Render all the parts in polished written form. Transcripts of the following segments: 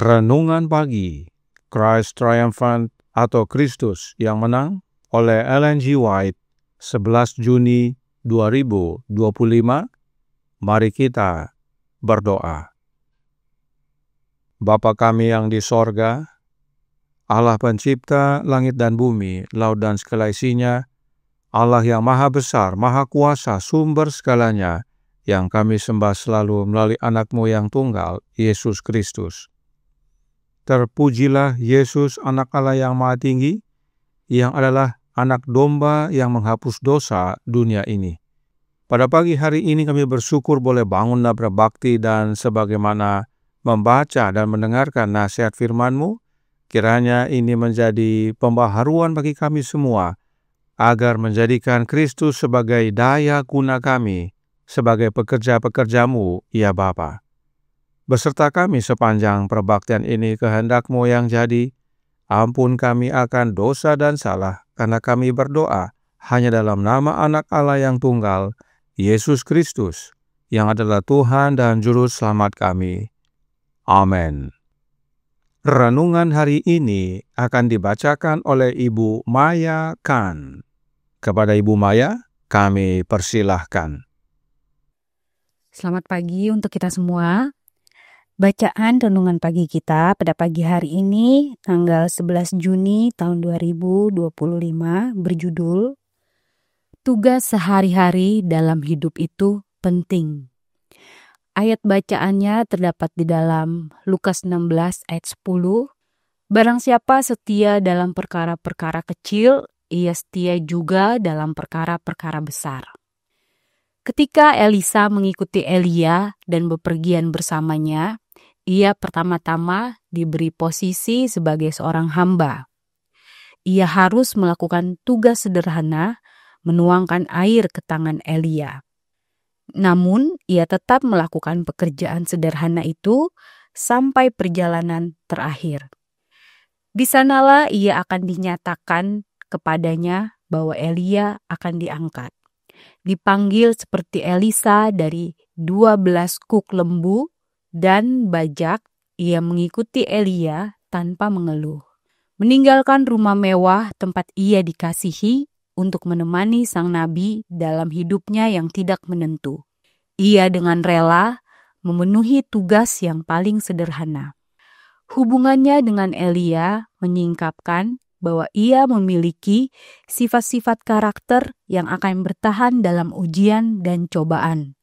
Renungan Pagi, Christ Triumphant atau Kristus yang Menang oleh Ellen G. White, 11 Juni 2025. Mari kita berdoa. Bapa kami yang di sorga, Allah pencipta langit dan bumi, laut dan segala isinya, Allah yang maha besar, maha kuasa, sumber segalanya, yang kami sembah selalu melalui anak-Mu yang tunggal, Yesus Kristus. Terpujilah Yesus, anak Allah yang maha tinggi, yang adalah anak domba yang menghapus dosa dunia ini. Pada pagi hari ini kami bersyukur boleh bangun dan berbakti, dan sebagaimana membaca dan mendengarkan nasihat firman-Mu, kiranya ini menjadi pembaharuan bagi kami semua, agar menjadikan Kristus sebagai daya guna kami, sebagai pekerja-pekerja-Mu, ya Bapa. Beserta kami sepanjang perbaktian ini, kehendak-Mu yang jadi. Ampun kami akan dosa dan salah, karena kami berdoa hanya dalam nama anak Allah yang tunggal, Yesus Kristus, yang adalah Tuhan dan Juru Selamat kami. Amin. Renungan hari ini akan dibacakan oleh Ibu Maya Khan. Kepada Ibu Maya, kami persilahkan. Selamat pagi untuk kita semua. Bacaan renungan pagi kita pada pagi hari ini, tanggal 11 Juni tahun 2025, berjudul Tugas Sehari-hari dalam Hidup Itu Penting. Ayat bacaannya terdapat di dalam Lukas 16 ayat 10. Barang siapa setia dalam perkara-perkara kecil, ia setia juga dalam perkara-perkara besar. Ketika Elisa mengikuti Elia dan bepergian bersamanya, ia pertama-tama diberi posisi sebagai seorang hamba. Ia harus melakukan tugas sederhana, menuangkan air ke tangan Elia. Namun, ia tetap melakukan pekerjaan sederhana itu sampai perjalanan terakhir. Di sanalah ia akan dinyatakan kepadanya bahwa Elia akan diangkat. Dipanggil seperti Elisa dari 12 kuk lembu dan bajak, ia mengikuti Elia tanpa mengeluh. Meninggalkan rumah mewah tempat ia dikasihi untuk menemani sang nabi dalam hidupnya yang tidak menentu. Ia dengan rela memenuhi tugas yang paling sederhana. Hubungannya dengan Elia menyingkapkan bahwa ia memiliki sifat-sifat karakter yang akan bertahan dalam ujian dan cobaan.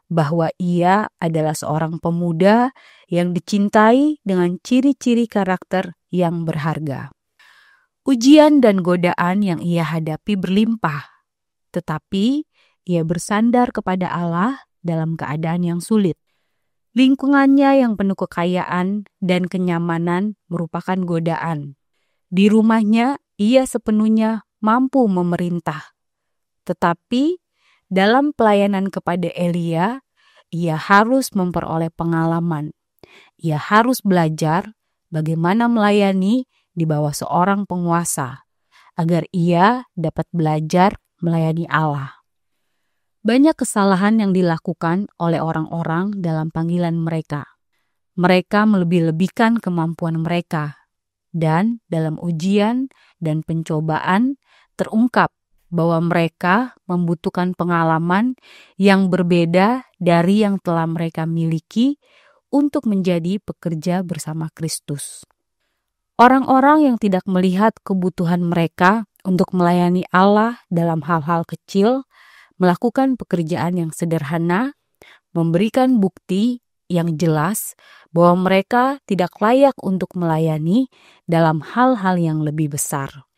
Bahwa ia adalah seorang pemuda yang dicintai dengan ciri-ciri karakter yang berharga. Ujian dan godaan yang ia hadapi berlimpah, tetapi ia bersandar kepada Allah dalam keadaan yang sulit. Lingkungannya yang penuh kekayaan dan kenyamanan merupakan godaan. Di rumahnya ia sepenuhnya mampu memerintah. Tetapi dalam pelayanan kepada Elia, ia harus memperoleh pengalaman. Ia harus belajar bagaimana melayani di bawah seorang penguasa, agar ia dapat belajar melayani Allah. Banyak kesalahan yang dilakukan oleh orang-orang dalam panggilan mereka. Mereka melebih-lebihkan kemampuan mereka, dan dalam ujian dan pencobaan terungkap bahwa mereka membutuhkan pengalaman yang berbeda dari yang telah mereka miliki untuk menjadi pekerja bersama Kristus. Orang-orang yang tidak melihat kebutuhan mereka untuk melayani Allah dalam hal-hal kecil, melakukan pekerjaan yang sederhana, memberikan bukti yang jelas bahwa mereka tidak layak untuk melayani dalam hal-hal yang lebih besar.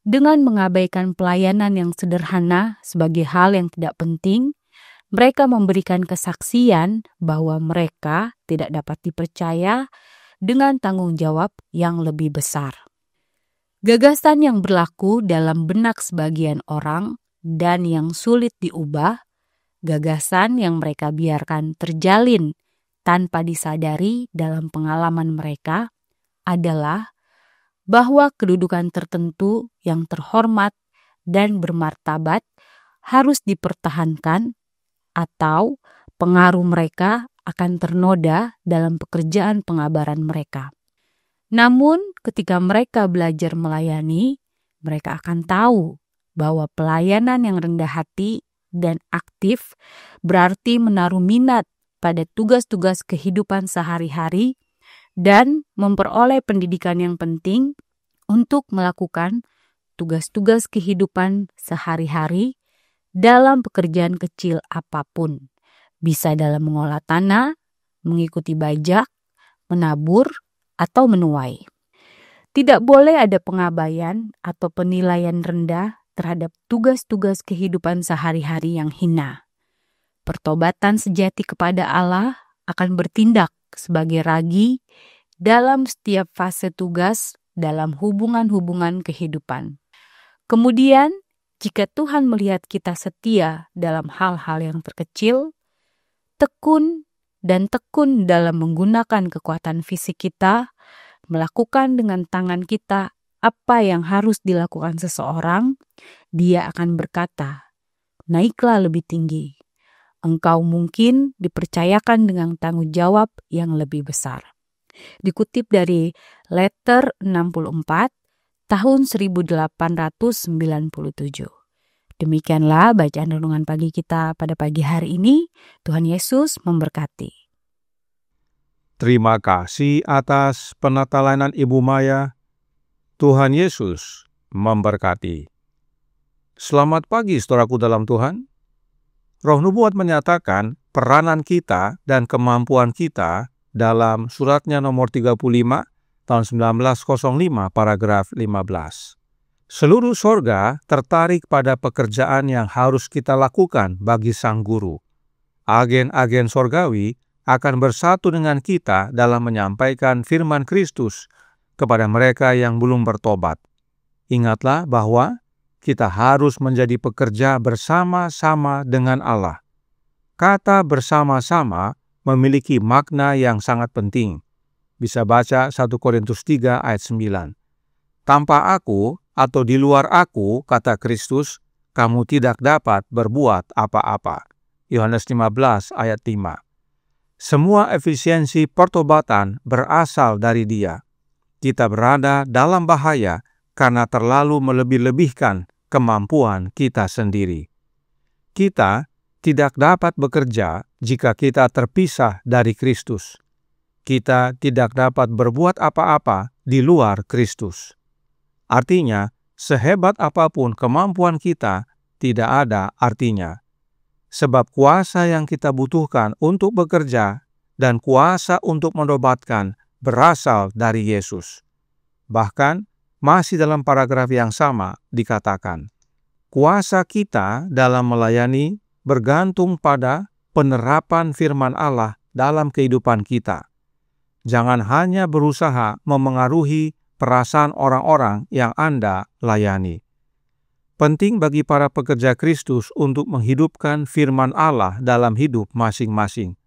Dengan mengabaikan pelayanan yang sederhana sebagai hal yang tidak penting, mereka memberikan kesaksian bahwa mereka tidak dapat dipercaya dengan tanggung jawab yang lebih besar. Gagasan yang berlaku dalam benak sebagian orang dan yang sulit diubah, gagasan yang mereka biarkan terjalin tanpa disadari dalam pengalaman mereka adalah bahwa kedudukan tertentu yang terhormat dan bermartabat harus dipertahankan atau pengaruh mereka akan ternoda dalam pekerjaan pengabaran mereka. Namun ketika mereka belajar melayani, mereka akan tahu bahwa pelayanan yang rendah hati dan aktif berarti menaruh minat pada tugas-tugas kehidupan sehari-hari dan memperoleh pendidikan yang penting untuk melakukan tugas-tugas kehidupan sehari-hari dalam pekerjaan kecil apapun. Bisa dalam mengolah tanah, mengikuti bajak, menabur, atau menuai. Tidak boleh ada pengabaian atau penilaian rendah terhadap tugas-tugas kehidupan sehari-hari yang hina. Pertobatan sejati kepada Allah akan bertindak sebagai ragi dalam setiap fase tugas dalam hubungan-hubungan kehidupan. Kemudian, jika Tuhan melihat kita setia dalam hal-hal yang terkecil, tekun dalam menggunakan kekuatan fisik kita, melakukan dengan tangan kita apa yang harus dilakukan seseorang, Dia akan berkata, "Naiklah lebih tinggi. Engkau mungkin dipercayakan dengan tanggung jawab yang lebih besar." Dikutip dari Letter 64 tahun 1897. Demikianlah bacaan renungan pagi kita pada pagi hari ini. Tuhan Yesus memberkati. Terima kasih atas penatelanan Ibu Maya. Tuhan Yesus memberkati. Selamat pagi saudaraku dalam Tuhan. Roh Nubuat menyatakan peranan kita dan kemampuan kita dalam suratnya nomor 35 tahun 1905 paragraf 15. Seluruh sorga tertarik pada pekerjaan yang harus kita lakukan bagi Sang Guru. Agen-agen sorgawi akan bersatu dengan kita dalam menyampaikan firman Kristus kepada mereka yang belum bertobat. Ingatlah bahwa kita harus menjadi pekerja bersama-sama dengan Allah. Kata bersama-sama memiliki makna yang sangat penting. Bisa baca 1 Korintus 3 ayat 9. Tanpa aku atau di luar aku, kata Kristus, kamu tidak dapat berbuat apa-apa. Yohanes 15 ayat 5. Semua efisiensi pertobatan berasal dari Dia. Kita berada dalam bahaya karena terlalu melebih-lebihkan kemampuan kita sendiri. Kita tidak dapat bekerja jika kita terpisah dari Kristus. Kita tidak dapat berbuat apa-apa di luar Kristus. Artinya, sehebat apapun kemampuan kita, tidak ada artinya. Sebab kuasa yang kita butuhkan untuk bekerja dan kuasa untuk menobatkan berasal dari Yesus. Bahkan, masih dalam paragraf yang sama dikatakan, kuasa kita dalam melayani bergantung pada penerapan firman Allah dalam kehidupan kita. Jangan hanya berusaha memengaruhi perasaan orang-orang yang Anda layani. Penting bagi para pekerja Kristus untuk menghidupkan firman Allah dalam hidup masing-masing.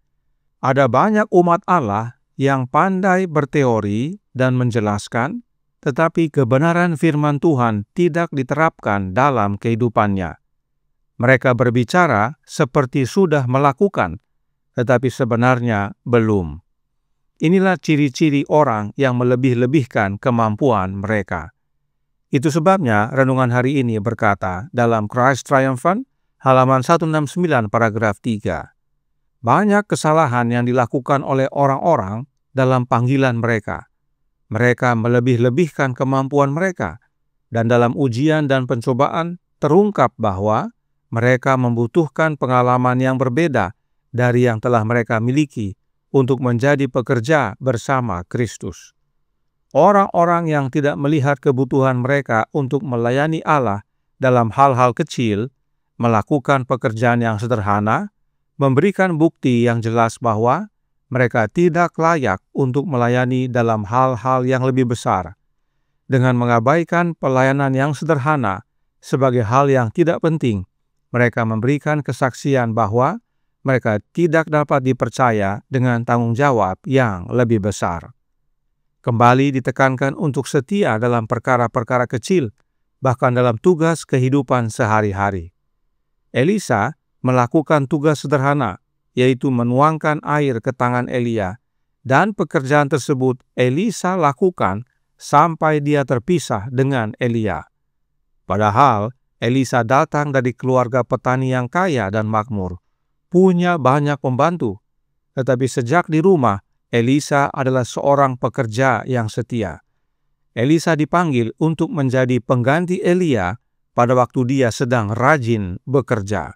Ada banyak umat Allah yang pandai berteori dan menjelaskan, tetapi kebenaran firman Tuhan tidak diterapkan dalam kehidupannya. Mereka berbicara seperti sudah melakukan, tetapi sebenarnya belum. Inilah ciri-ciri orang yang melebih-lebihkan kemampuan mereka. Itu sebabnya renungan hari ini berkata dalam Christ Triumphant, halaman 169 paragraf 3. Banyak kesalahan yang dilakukan oleh orang-orang dalam panggilan mereka. Mereka melebih-lebihkan kemampuan mereka, dan dalam ujian dan pencobaan terungkap bahwa mereka membutuhkan pengalaman yang berbeda dari yang telah mereka miliki untuk menjadi pekerja bersama Kristus. Orang-orang yang tidak melihat kebutuhan mereka untuk melayani Allah dalam hal-hal kecil, melakukan pekerjaan yang sederhana, memberikan bukti yang jelas bahwa mereka tidak layak untuk melayani dalam hal-hal yang lebih besar. Dengan mengabaikan pelayanan yang sederhana sebagai hal yang tidak penting, mereka memberikan kesaksian bahwa mereka tidak dapat dipercaya dengan tanggung jawab yang lebih besar. Kembali ditekankan untuk setia dalam perkara-perkara kecil, bahkan dalam tugas kehidupan sehari-hari. Elisa melakukan tugas sederhana, yaitu menuangkan air ke tangan Elia, dan pekerjaan tersebut Elisa lakukan sampai dia terpisah dengan Elia. Padahal Elisa datang dari keluarga petani yang kaya dan makmur, punya banyak pembantu, tetapi sejak di rumah, Elisa adalah seorang pekerja yang setia. Elisa dipanggil untuk menjadi pengganti Elia pada waktu dia sedang rajin bekerja.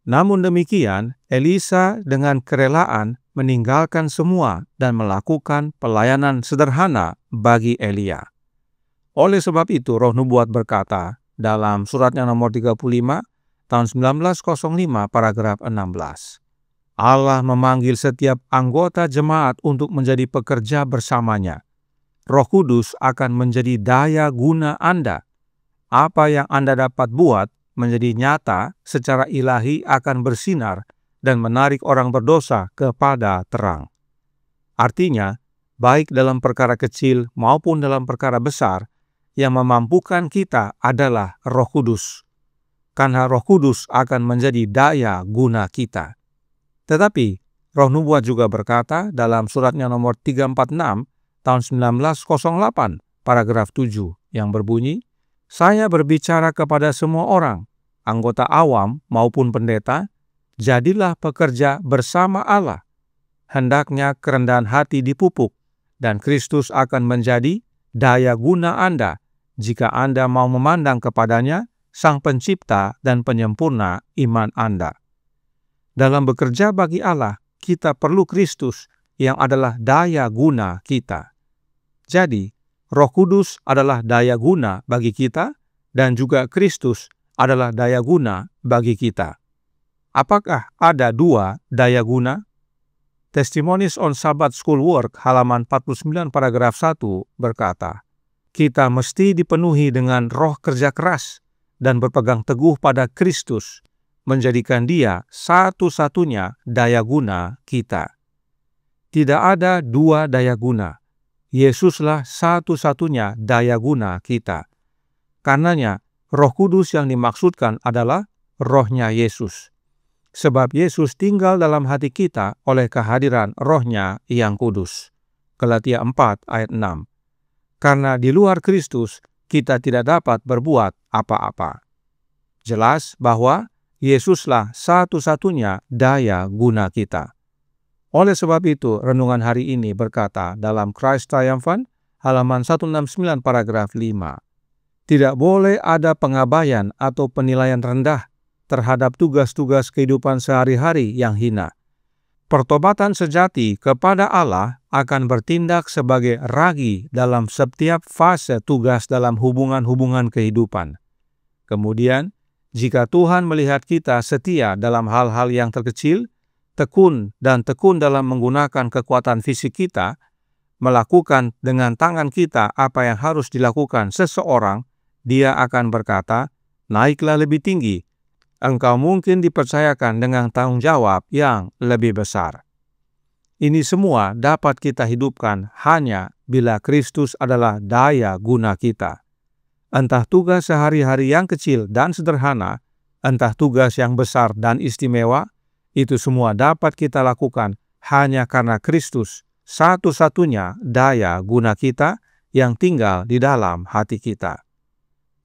Namun demikian, Elisa dengan kerelaan meninggalkan semua dan melakukan pelayanan sederhana bagi Elia. Oleh sebab itu, Roh Nubuat berkata dalam suratnya nomor 35, tahun 1905, paragraf 16. Allah memanggil setiap anggota jemaat untuk menjadi pekerja bersamanya. Roh Kudus akan menjadi daya guna Anda. Apa yang Anda dapat buat menjadi nyata secara ilahi akan bersinar dan menarik orang berdosa kepada terang. Artinya, baik dalam perkara kecil maupun dalam perkara besar, yang memampukan kita adalah Roh Kudus. Karena Roh Kudus akan menjadi daya guna kita. Tetapi, Roh Nubuat juga berkata dalam suratnya nomor 346 tahun 1908, paragraf 7, yang berbunyi, "Saya berbicara kepada semua orang, anggota awam maupun pendeta, jadilah pekerja bersama Allah. Hendaknya kerendahan hati dipupuk, dan Kristus akan menjadi daya guna Anda jika Anda mau memandang kepadanya, Sang Pencipta dan Penyempurna iman Anda." Dalam bekerja bagi Allah, kita perlu Kristus yang adalah daya guna kita. Jadi, Roh Kudus adalah daya guna bagi kita dan juga Kristus adalah daya guna bagi kita. Apakah ada dua daya guna? Testimonies on Sabbath School Work halaman 49 paragraf 1 berkata, kita mesti dipenuhi dengan roh kerja keras dan berpegang teguh pada Kristus, menjadikan Dia satu-satunya daya guna kita. Tidak ada dua daya guna. Yesuslah satu-satunya daya guna kita. Karenanya, Roh Kudus yang dimaksudkan adalah Rohnya Yesus. Sebab Yesus tinggal dalam hati kita oleh kehadiran Rohnya yang kudus. Galatia 4 ayat 6. Karena di luar Kristus, kita tidak dapat berbuat apa-apa. Jelas bahwa Yesuslah satu-satunya daya guna kita. Oleh sebab itu, renungan hari ini berkata dalam Christ Triumphant, halaman 169 paragraf 5. Tidak boleh ada pengabaian atau penilaian rendah terhadap tugas-tugas kehidupan sehari-hari yang hina. Pertobatan sejati kepada Allah akan bertindak sebagai ragi dalam setiap fase tugas dalam hubungan-hubungan kehidupan. Kemudian, jika Tuhan melihat kita setia dalam hal-hal yang terkecil, tekun dalam menggunakan kekuatan fisik kita, melakukan dengan tangan kita apa yang harus dilakukan seseorang, Dia akan berkata, naiklah lebih tinggi. Engkau mungkin dipercayakan dengan tanggung jawab yang lebih besar. Ini semua dapat kita hidupkan hanya bila Kristus adalah daya guna kita. Entah tugas sehari-hari yang kecil dan sederhana, entah tugas yang besar dan istimewa, itu semua dapat kita lakukan hanya karena Kristus, satu-satunya daya guna kita yang tinggal di dalam hati kita.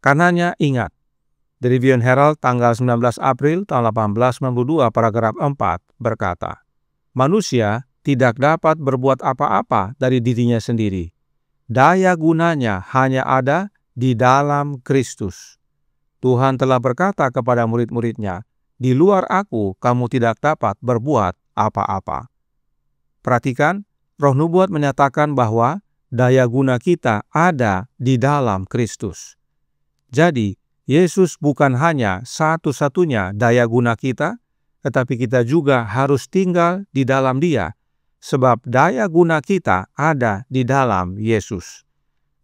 Karenanya ingat, The Review and Herald tanggal 19 April tahun 1892 paragraf 4 berkata, manusia tidak dapat berbuat apa-apa dari dirinya sendiri. Daya gunanya hanya ada di dalam Kristus. Tuhan telah berkata kepada murid-muridnya, di luar aku kamu tidak dapat berbuat apa-apa. Perhatikan, Roh Nubuat menyatakan bahwa daya guna kita ada di dalam Kristus. Jadi, Yesus bukan hanya satu-satunya daya guna kita, tetapi kita juga harus tinggal di dalam Dia, sebab daya guna kita ada di dalam Yesus.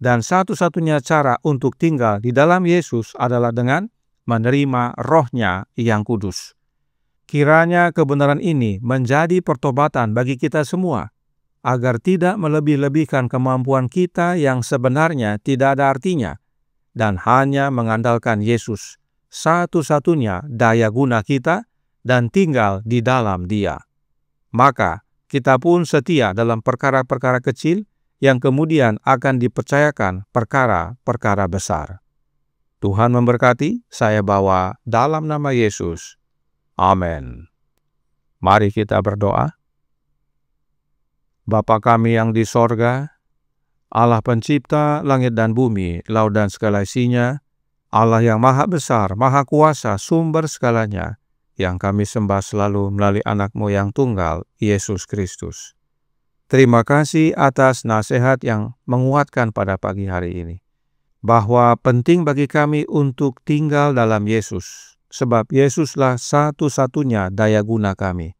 Dan satu-satunya cara untuk tinggal di dalam Yesus adalah dengan menerima Roh-Nya yang kudus. Kiranya kebenaran ini menjadi pertobatan bagi kita semua, agar tidak melebih-lebihkan kemampuan kita yang sebenarnya tidak ada artinya, dan hanya mengandalkan Yesus, satu-satunya daya guna kita, dan tinggal di dalam Dia. Maka kita pun setia dalam perkara-perkara kecil yang kemudian akan dipercayakan perkara-perkara besar. Tuhan memberkati, saya bawa dalam nama Yesus. Amin. Mari kita berdoa. Bapa kami yang di sorga, Allah pencipta langit dan bumi, laut dan segala isinya, Allah yang maha besar, maha kuasa, sumber segalanya, yang kami sembah selalu melalui anak-Mu yang tunggal, Yesus Kristus. Terima kasih atas nasihat yang menguatkan pada pagi hari ini, bahwa penting bagi kami untuk tinggal dalam Yesus, sebab Yesuslah satu-satunya daya guna kami,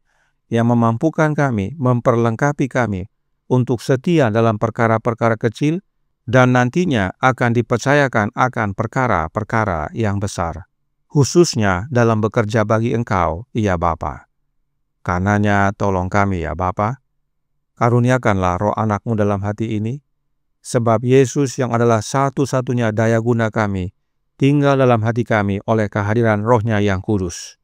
yang memampukan kami, memperlengkapi kami, untuk setia dalam perkara-perkara kecil, dan nantinya akan dipercayakan akan perkara-perkara yang besar, khususnya dalam bekerja bagi Engkau, ya Bapa. Karenanya tolong kami ya Bapa, karuniakanlah roh anak-Mu dalam hati ini, sebab Yesus yang adalah satu-satunya daya guna kami, tinggal dalam hati kami oleh kehadiran Roh-Nya yang kudus.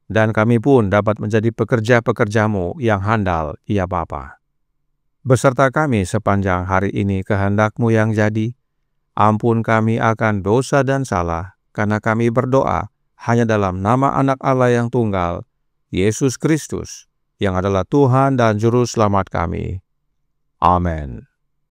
Dan kami pun dapat menjadi pekerja-pekerja-Mu yang handal, ya Bapa. Beserta kami sepanjang hari ini kehendak-Mu yang jadi, ampun kami akan dosa dan salah, karena kami berdoa hanya dalam nama Anak Allah yang tunggal, Yesus Kristus, yang adalah Tuhan dan Juru Selamat kami. Amin.